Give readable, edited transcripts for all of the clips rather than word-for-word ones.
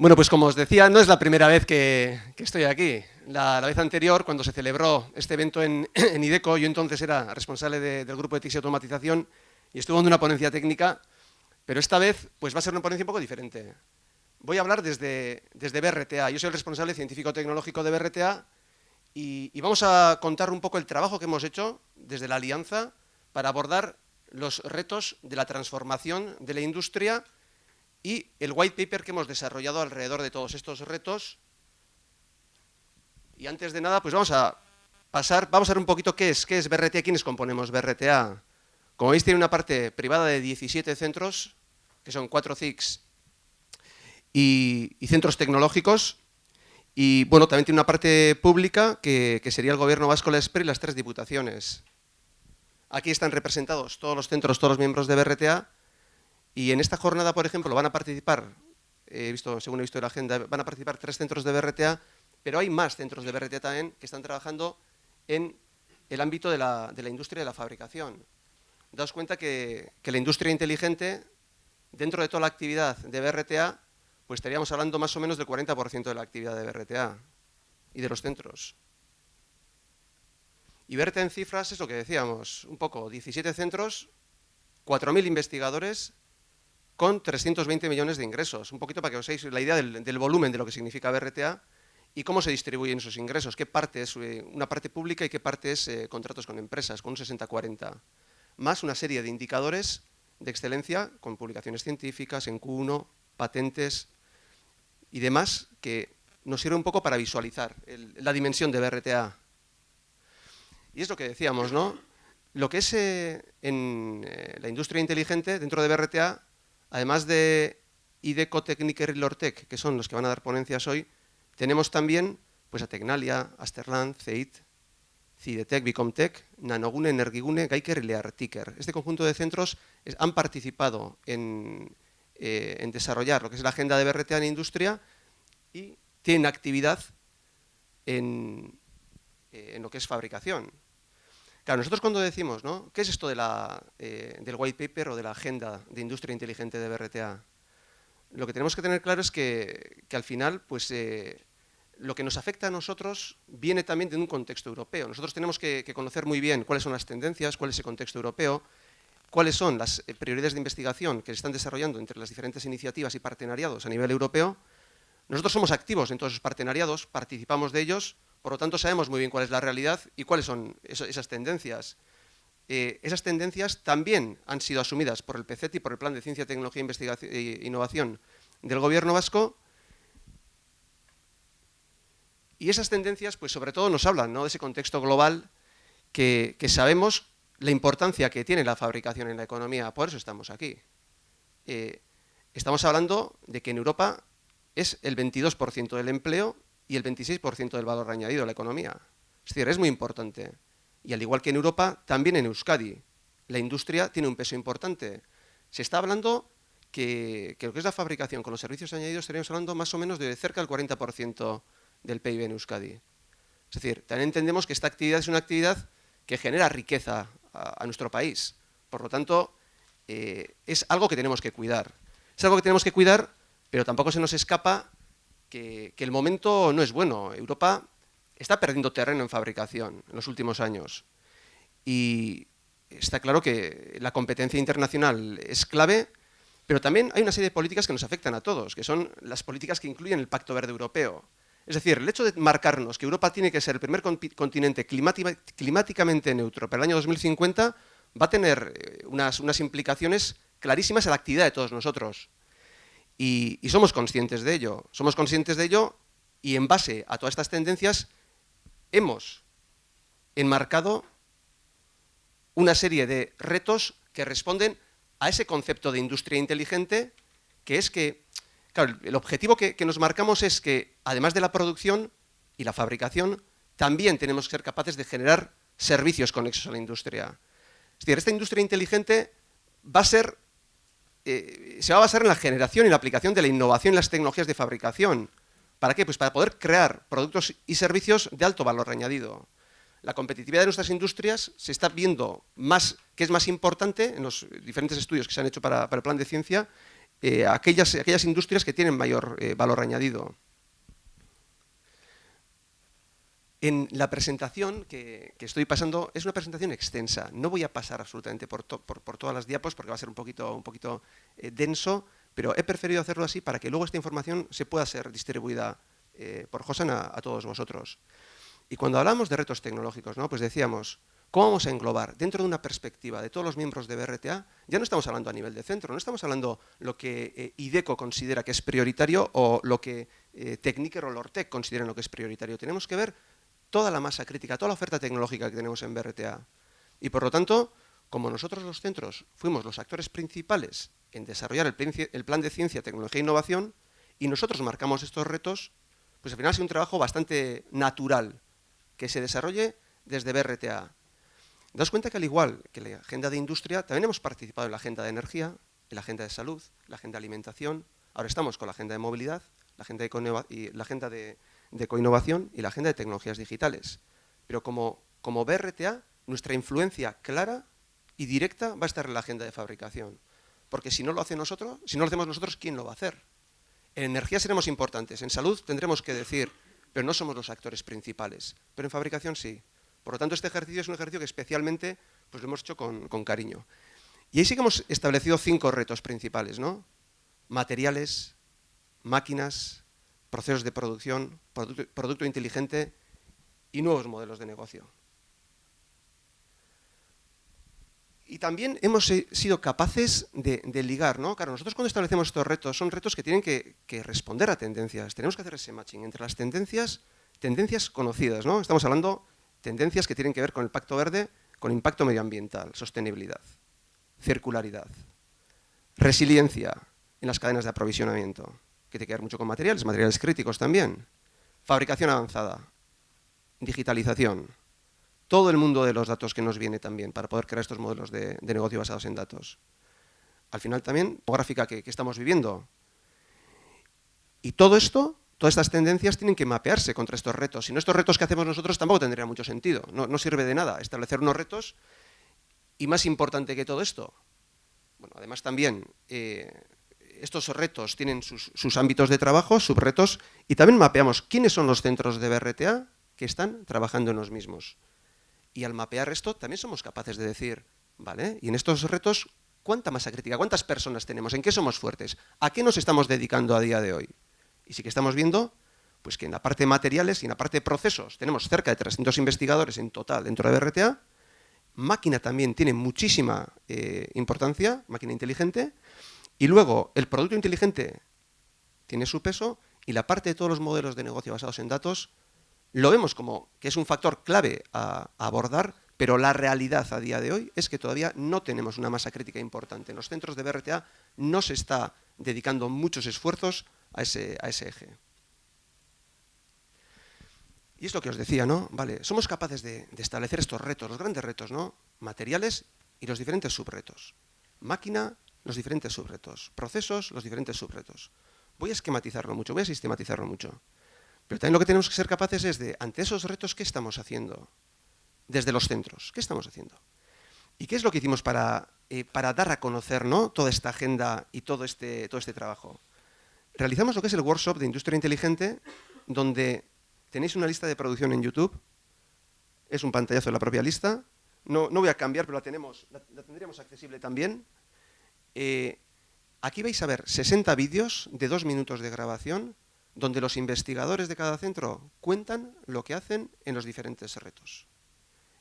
Bueno, pues como os decía, no es la primera vez que estoy aquí. La vez anterior, cuando se celebró este evento en IDECO, yo entonces era responsable del grupo de TIC y automatización y estuve dando una ponencia técnica, pero esta vez pues va a ser una ponencia un poco diferente. Voy a hablar desde BRTA. Yo soy el responsable científico-tecnológico de BRTA y vamos a contar un poco el trabajo que hemos hecho desde la Alianza para abordar los retos de la transformación de la industria y el white paper que hemos desarrollado alrededor de todos estos retos. Y antes de nada, pues vamos a ver un poquito qué es BRTA, quiénes componemos BRTA. Como veis, tiene una parte privada de 17 centros, que son 4 CICs y centros tecnológicos. Y bueno, también tiene una parte pública, que sería el Gobierno vasco, la SPRE y las 3 diputaciones. Aquí están representados todos los centros, todos los miembros de BRTA. Y en esta jornada, por ejemplo, van a participar, según he visto en la agenda, van a participar 3 centros de BRTA, pero hay más centros de BRTA también que están trabajando en el ámbito de la industria de la fabricación. Daos cuenta que la industria inteligente, dentro de toda la actividad de BRTA, pues estaríamos hablando más o menos del 40% de la actividad de BRTA y de los centros. Y BRTA en cifras es lo que decíamos, un poco, 17 centros, 4.000 investigadores, con 320 millones de ingresos. Un poquito para que os hagáis la idea del volumen de lo que significa BRTA y cómo se distribuyen esos ingresos, qué parte es una parte pública y qué parte es contratos con empresas, con un 60-40. Más una serie de indicadores de excelencia con publicaciones científicas en Q1, patentes y demás que nos sirve un poco para visualizar la dimensión de BRTA. Y es lo que decíamos, ¿no? Lo que es en la industria inteligente, dentro de BRTA, además de IDECO, Techniker y Lortec, que son los que van a dar ponencias hoy, tenemos también pues, a Tecnalia, Asterland, CEIT, Cidetec, Bicomtec, Nanogune, Energigune, Geiker y Leartiker. Este conjunto de centros han participado en desarrollar lo que es la agenda de BRTA en industria y tienen actividad en lo que es fabricación. Claro, nosotros cuando decimos, ¿no? ¿Qué es esto del white paper o de la agenda de industria inteligente de BRTA? Lo que tenemos que tener claro es que al final, pues, lo que nos afecta a nosotros viene también de un contexto europeo. Nosotros tenemos que conocer muy bien cuáles son las tendencias, cuál es el contexto europeo, cuáles son las prioridades de investigación que se están desarrollando entre las diferentes iniciativas y partenariados a nivel europeo. Nosotros somos activos en todos esos partenariados, participamos de ellos. Por lo tanto, sabemos muy bien cuál es la realidad y cuáles son esas tendencias. Esas tendencias también han sido asumidas por el PCET y por el Plan de Ciencia, Tecnología, Investigación e Innovación del Gobierno vasco. Y esas tendencias, pues sobre todo nos hablan, ¿no?, de ese contexto global que sabemos la importancia que tiene la fabricación en la economía. Por eso estamos aquí. Estamos hablando de que en Europa es el 22% del empleo y el 26% del valor añadido a la economía. Es decir, es muy importante. Y al igual que en Europa, también en Euskadi, la industria tiene un peso importante. Se está hablando que lo que es la fabricación con los servicios añadidos, estaríamos hablando más o menos de cerca del 40% del PIB en Euskadi. Es decir, también entendemos que esta actividad es una actividad que genera riqueza a nuestro país. Por lo tanto, es algo que tenemos que cuidar. Es algo que tenemos que cuidar, pero tampoco se nos escapa que el momento no es bueno. Europa está perdiendo terreno en fabricación en los últimos años. Y está claro que la competencia internacional es clave, pero también hay una serie de políticas que nos afectan a todos, que son las políticas que incluyen el Pacto Verde Europeo. Es decir, el hecho de marcarnos que Europa tiene que ser el primer continente climáticamente neutro para el año 2050 va a tener unas implicaciones clarísimas a la actividad de todos nosotros. Y somos conscientes de ello. Somos conscientes de ello y en base a todas estas tendencias hemos enmarcado una serie de retos que responden a ese concepto de industria inteligente, que es que, claro, el objetivo que nos marcamos es que, además de la producción y la fabricación, también tenemos que ser capaces de generar servicios conexos a la industria. Es decir, esta industria inteligente se va a basar en la generación y la aplicación de la innovación en las tecnologías de fabricación. ¿Para qué? Pues para poder crear productos y servicios de alto valor añadido. La competitividad de nuestras industrias se está viendo que es más importante en los diferentes estudios que se han hecho para el plan de ciencia aquellas industrias que tienen mayor valor añadido. En la presentación que estoy pasando es una presentación extensa. No voy a pasar absolutamente por todas las diapos porque va a ser un poquito denso, pero he preferido hacerlo así para que luego esta información se pueda ser distribuida por Josan a todos vosotros. Y cuando hablamos de retos tecnológicos, ¿no? Pues decíamos, ¿cómo vamos a englobar dentro de una perspectiva de todos los miembros de BRTA? Ya no estamos hablando a nivel de centro, no estamos hablando lo que IDECO considera que es prioritario o lo que Techniker o Lortec consideran lo que es prioritario. Tenemos que ver toda la masa crítica, toda la oferta tecnológica que tenemos en BRTA. Y por lo tanto, como nosotros los centros fuimos los actores principales en desarrollar el plan de ciencia, tecnología e innovación, y nosotros marcamos estos retos, pues al final ha sido un trabajo bastante natural que se desarrolle desde BRTA. Daos cuenta que al igual que la agenda de industria, también hemos participado en la agenda de energía, en la agenda de salud, la agenda de alimentación, ahora estamos con la agenda de movilidad, la agenda de coinnovación y la agenda de tecnologías digitales. Pero como BRTA, nuestra influencia clara y directa va a estar en la agenda de fabricación. Porque si no lo hacemos nosotros, ¿quién lo va a hacer? En energía seremos importantes, en salud tendremos que decir, pero no somos los actores principales. Pero en fabricación sí. Por lo tanto, este ejercicio es un ejercicio que especialmente pues, lo hemos hecho con cariño. Y ahí sí que hemos establecido 5 retos principales, ¿no? Materiales, máquinas, procesos de producción, producto inteligente y nuevos modelos de negocio. Y también hemos sido capaces de ligar, ¿no? Claro, nosotros cuando establecemos estos retos, son retos que tienen que responder a tendencias. Tenemos que hacer ese matching entre las tendencias conocidas, ¿no? Estamos hablando de tendencias que tienen que ver con el Pacto Verde, con impacto medioambiental, sostenibilidad, circularidad, resiliencia en las cadenas de aprovisionamiento, que tiene que ver mucho con materiales críticos también, fabricación avanzada, digitalización, todo el mundo de los datos que nos viene también para poder crear estos modelos de negocio basados en datos. Al final también, la gráfica que estamos viviendo. Y todo esto, todas estas tendencias tienen que mapearse contra estos retos. Si no, estos retos que hacemos nosotros tampoco tendrían mucho sentido. No sirve de nada establecer unos retos y más importante que todo esto. Bueno, además también estos retos tienen sus ámbitos de trabajo, subretos, y también mapeamos quiénes son los centros de BRTA que están trabajando en los mismos. Y al mapear esto también somos capaces de decir, ¿vale? Y en estos retos, ¿cuánta masa crítica? ¿Cuántas personas tenemos? ¿En qué somos fuertes? ¿A qué nos estamos dedicando a día de hoy? Y sí que estamos viendo pues, que en la parte de materiales y en la parte de procesos tenemos cerca de 300 investigadores en total dentro de BRTA. Máquina también tiene muchísima importancia, máquina inteligente. Y luego el producto inteligente tiene su peso y la parte de todos los modelos de negocio basados en datos lo vemos como que es un factor clave a abordar, pero la realidad a día de hoy es que todavía no tenemos una masa crítica importante. En los centros de BRTA no se está dedicando muchos esfuerzos a ese eje. Y es lo que os decía, ¿no? Vale, somos capaces de establecer estos retos, los grandes retos, ¿no? Materiales y los diferentes subretos. Máquina, los diferentes subretos. Procesos, los diferentes subretos. Voy a esquematizarlo mucho, voy a sistematizarlo mucho. Pero también lo que tenemos que ser capaces es de, ante esos retos, ¿qué estamos haciendo? Desde los centros, ¿qué estamos haciendo? ¿Y qué es lo que hicimos para dar a conocer, ¿no? Toda esta agenda y todo este trabajo? Realizamos lo que es el workshop de industria inteligente, donde tenéis una lista de producción en YouTube, es un pantallazo de la propia lista, no voy a cambiar, pero la tendríamos accesible también. Aquí vais a ver 60 vídeos de 2 minutos de grabación, donde los investigadores de cada centro cuentan lo que hacen en los diferentes retos.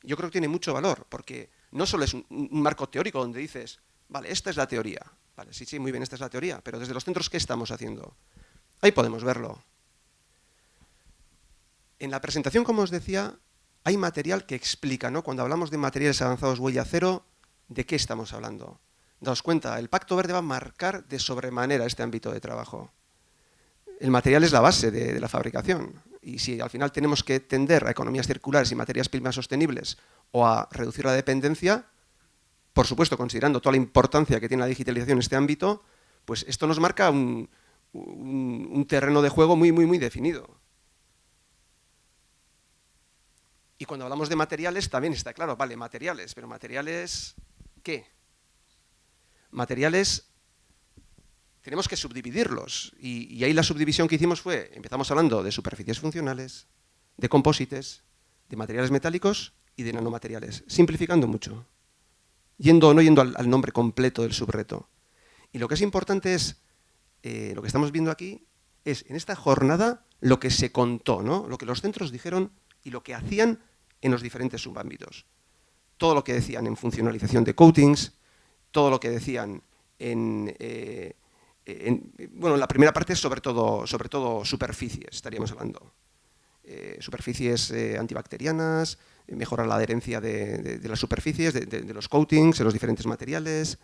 Yo creo que tiene mucho valor, porque no solo es un marco teórico donde dices, vale, esta es la teoría, vale, sí, muy bien, esta es la teoría, pero desde los centros, ¿qué estamos haciendo? Ahí podemos verlo. En la presentación, como os decía, hay material que explica, ¿no? Cuando hablamos de materiales avanzados huella cero, ¿de qué estamos hablando? Daos cuenta, el Pacto Verde va a marcar de sobremanera este ámbito de trabajo. El material es la base de la fabricación y si al final tenemos que tender a economías circulares y materias primas sostenibles o a reducir la dependencia, por supuesto, considerando toda la importancia que tiene la digitalización en este ámbito, pues esto nos marca un terreno de juego muy definido. Y cuando hablamos de materiales también está claro, vale, materiales, pero ¿materiales qué? Materiales tenemos que subdividirlos. Y ahí la subdivisión que hicimos fue, empezamos hablando de superficies funcionales, de composites, de materiales metálicos y de nanomateriales, simplificando mucho, no yendo al nombre completo del subreto. Y lo que es importante es, lo que estamos viendo aquí, es en esta jornada lo que se contó, ¿no? Lo que los centros dijeron y lo que hacían en los diferentes subámbitos. Todo lo que decían en funcionalización de coatings, todo lo que decían bueno, la primera parte es sobre todo superficies, estaríamos hablando. Superficies antibacterianas, mejorar la adherencia de las superficies, de los coatings, en los diferentes materiales.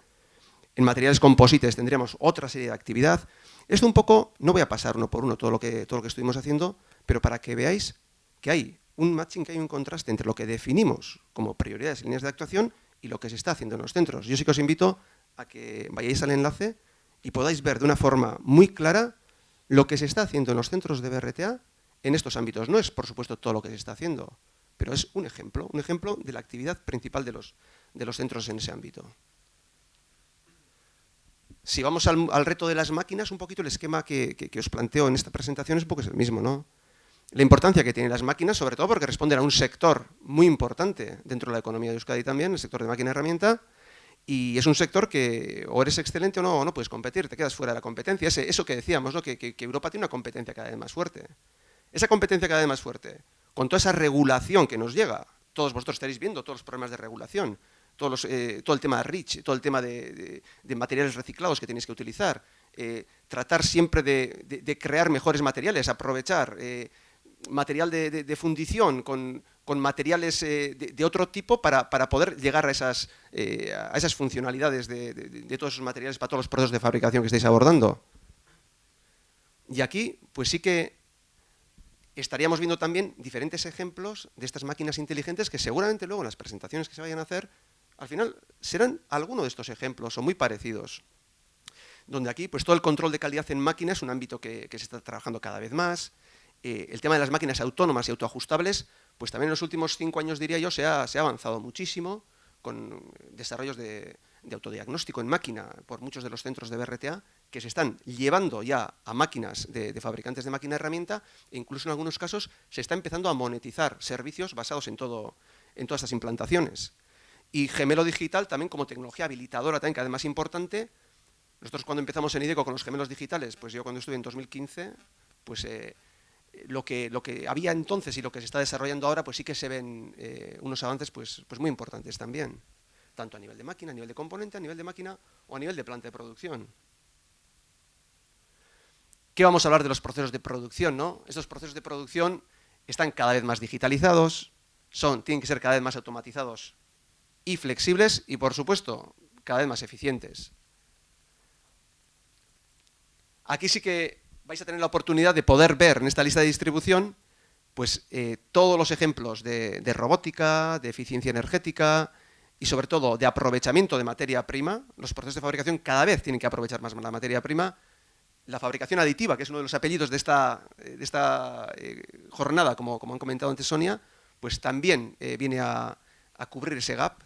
En materiales composites tendríamos otra serie de actividad. Esto un poco, no voy a pasar uno por uno todo lo que estuvimos haciendo, pero para que veáis que hay un matching, que hay un contraste entre lo que definimos como prioridades y líneas de actuación y lo que se está haciendo en los centros. Yo sí que os invito a que vayáis al enlace y podáis ver de una forma muy clara lo que se está haciendo en los centros de BRTA en estos ámbitos. No es, por supuesto, todo lo que se está haciendo, pero es un ejemplo de la actividad principal de los centros en ese ámbito. Si vamos al reto de las máquinas, un poquito el esquema que os planteo en esta presentación es un poco el mismo, ¿no? La importancia que tienen las máquinas, sobre todo porque responden a un sector muy importante dentro de la economía de Euskadi también, el sector de máquina-herramienta, y es un sector que o eres excelente o no puedes competir, te quedas fuera de la competencia. Eso que decíamos, ¿no? que Europa tiene una competencia cada vez más fuerte. Esa competencia cada vez más fuerte, con toda esa regulación que nos llega, todos vosotros estaréis viendo todos los problemas de regulación, todo el tema de REACH, todo el tema de materiales reciclados que tenéis que utilizar, tratar siempre de crear mejores materiales, aprovechar material de fundición con materiales de otro tipo para poder llegar a esas funcionalidades de todos esos materiales para todos los procesos de fabricación que estáis abordando. Y aquí, pues sí que estaríamos viendo también diferentes ejemplos de estas máquinas inteligentes que seguramente luego en las presentaciones que se vayan a hacer, al final serán alguno de estos ejemplos o muy parecidos. Donde aquí, pues todo el control de calidad en máquina es un ámbito que se está trabajando cada vez más. El tema de las máquinas autónomas y autoajustables, pues también en los últimos 5 años, diría yo, se ha avanzado muchísimo con desarrollos de autodiagnóstico en máquina por muchos de los centros de BRTA que se están llevando ya a máquinas de fabricantes de máquina herramienta e incluso en algunos casos se está empezando a monetizar servicios basados en todas estas implantaciones. Y gemelo digital también como tecnología habilitadora también cada vez más importante. Nosotros cuando empezamos en IDECO con los gemelos digitales, pues yo cuando estuve en 2015, pues lo que había entonces y lo que se está desarrollando ahora, pues sí que se ven unos avances pues muy importantes también, tanto a nivel de máquina, a nivel de componente, a nivel de máquina o a nivel de planta de producción. ¿Qué vamos a hablar de los procesos de producción, ¿no? Estos procesos de producción están cada vez más digitalizados, tienen que ser cada vez más automatizados y flexibles y, por supuesto, cada vez más eficientes. Aquí sí que vais a tener la oportunidad de poder ver en esta lista de distribución pues, todos los ejemplos de robótica, de eficiencia energética y sobre todo de aprovechamiento de materia prima. Los procesos de fabricación cada vez tienen que aprovechar más la materia prima. La fabricación aditiva, que es uno de los apellidos de esta jornada, como han comentado antes Sonia, pues también viene a cubrir ese gap.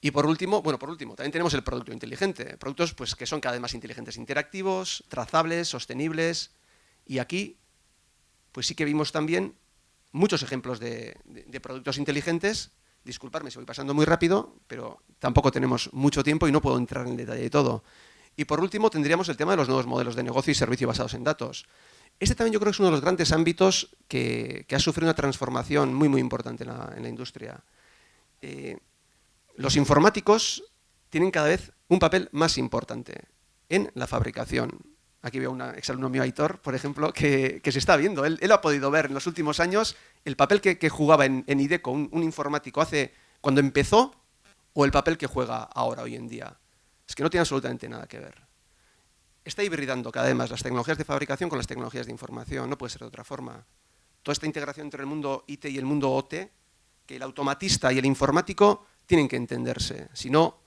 Y por último, también tenemos el producto inteligente. Productos pues, que son cada vez más inteligentes, interactivos, trazables, sostenibles. Y aquí pues sí que vimos también muchos ejemplos de productos inteligentes. Disculpadme si voy pasando muy rápido, pero tampoco tenemos mucho tiempo y no puedo entrar en el detalle de todo. Y por último tendríamos el tema de los nuevos modelos de negocio y servicio basados en datos. Este también yo creo que es uno de los grandes ámbitos que ha sufrido una transformación muy importante en la industria. Los informáticos tienen cada vez un papel más importante en la fabricación. Aquí veo a un exalumno mío, Aitor, por ejemplo, que se está viendo. Él ha podido ver en los últimos años el papel que jugaba en IDECO un informático cuando empezó o el papel que juega ahora, hoy en día. Es que no tiene absolutamente nada que ver. Está hibridando cada vez más las tecnologías de fabricación con las tecnologías de información. No puede ser de otra forma. Toda esta integración entre el mundo IT y el mundo OT, que el automatista y el informático tienen que entenderse. Si no,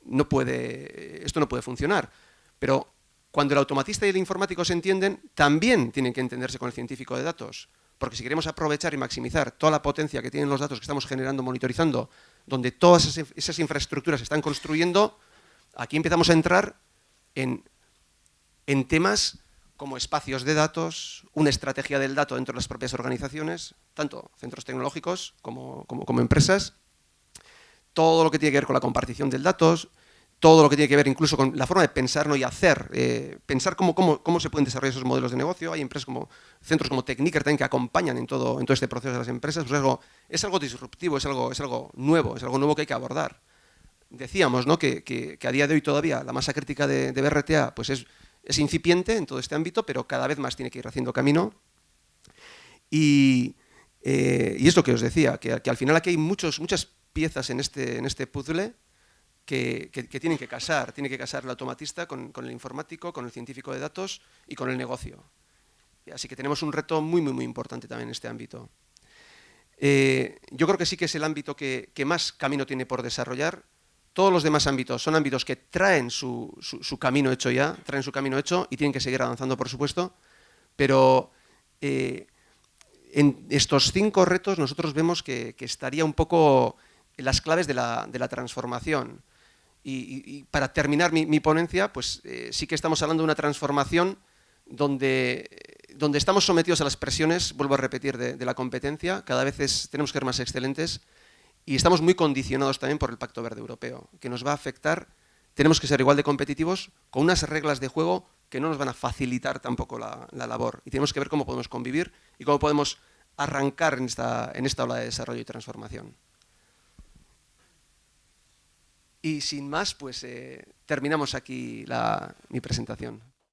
esto no puede funcionar. Pero cuando el automatista y el informático se entienden, también tienen que entenderse con el científico de datos. Porque si queremos aprovechar y maximizar toda la potencia que tienen los datos que estamos generando, monitorizando, donde todas esas infraestructuras se están construyendo, Aquí empezamos a entrar en temas como espacios de datos, una estrategia del dato dentro de las propias organizaciones, tanto centros tecnológicos como empresas, todo lo que tiene que ver con la compartición del datos, todo lo que tiene que ver incluso con la forma de pensar, ¿no?, y hacer, pensar cómo se pueden desarrollar esos modelos de negocio. Hay empresas centros como Techniker también que acompañan en todo este proceso de las empresas. Pues es algo disruptivo, es algo nuevo que hay que abordar. Decíamos, ¿no?, que a día de hoy todavía la masa crítica de BRTA pues es incipiente en todo este ámbito, pero cada vez más tiene que ir haciendo camino. Y es lo que os decía, que al final aquí hay muchas piezas en este puzzle que tienen que casar. Tiene que casar el automatista con el informático, con el científico de datos y con el negocio. Así que tenemos un reto muy importante también en este ámbito. Yo creo que sí que es el ámbito que más camino tiene por desarrollar. Todos los demás ámbitos son ámbitos que traen su camino hecho ya, y tienen que seguir avanzando, por supuesto, pero en estos 5 retos nosotros vemos que estaría un poco en las claves de la transformación. Y para terminar mi ponencia, pues sí que estamos hablando de una transformación donde estamos sometidos a las presiones, vuelvo a repetir, de la competencia. Cada vez tenemos que ser más excelentes y estamos muy condicionados también por el Pacto Verde Europeo, que nos va a afectar. Tenemos que ser igual de competitivos con unas reglas de juego que no nos van a facilitar tampoco la labor. Y tenemos que ver cómo podemos convivir y cómo podemos arrancar en esta ola de desarrollo y transformación. Y sin más, pues terminamos aquí mi presentación.